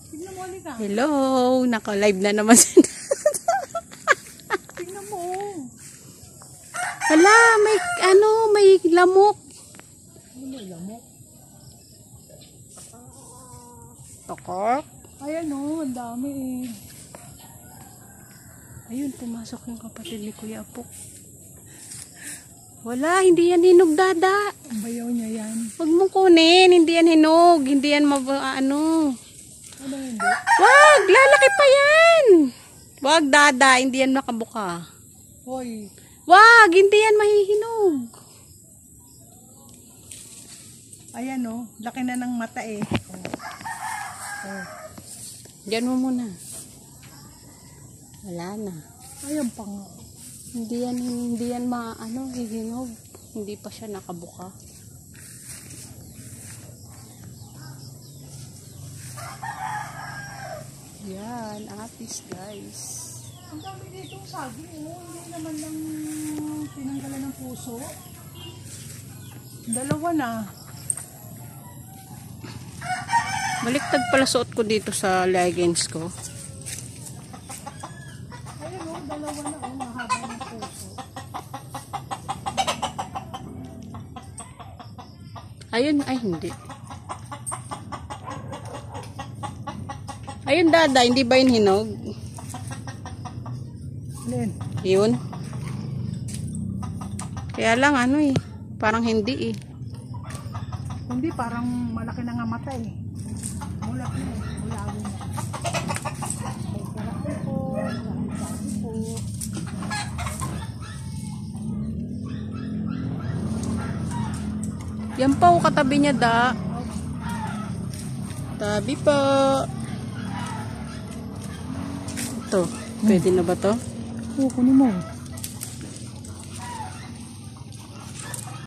Tignan mo, halika. Hello, naka-live na naman siya. Tignan mo. Hala, may lamok. May lamok. Tokok. Ayan o, ang dami eh. Ayun, pumasok yung kapatid ni Kuya Apok. Wala, hindi yan hinog, Dada. Ang bayaw niya yan. Huwag mong kunin, hindi yan hinog. Hindi yan ano. Ano hindi? Wag, lalaki pa yan. Wag, Dada, hindi yan makabuka. Hoy. Wag, hindi yan mahihinog. Ayan o, laki na ng mata eh. Oh. Diyan mo muna. Wala na. Ayan pa nga. Hindi yan hihinog. Hindi pa siya nakabuka. Yan, apis guys. Ang dami dito saging oh. Hindi naman lang tinanggalan ng puso. Dalawa na. Baliktad pala suot ko dito sa leggings ko. Ayan o, dalawa na o. Mahaba ng puso. Ayun, ay hindi. Ayun, Dada, hindi ba yun hinog? Len. Yun. Kaya lang parang hindi eh. Hindi, parang malaki na nga mata eh. Wala na eh. Wala na. May sarap po. Sarap po. Yan pa o katabi niya, Da. Tabi po. Ito, pwede na ba to? Oo, kunin mo.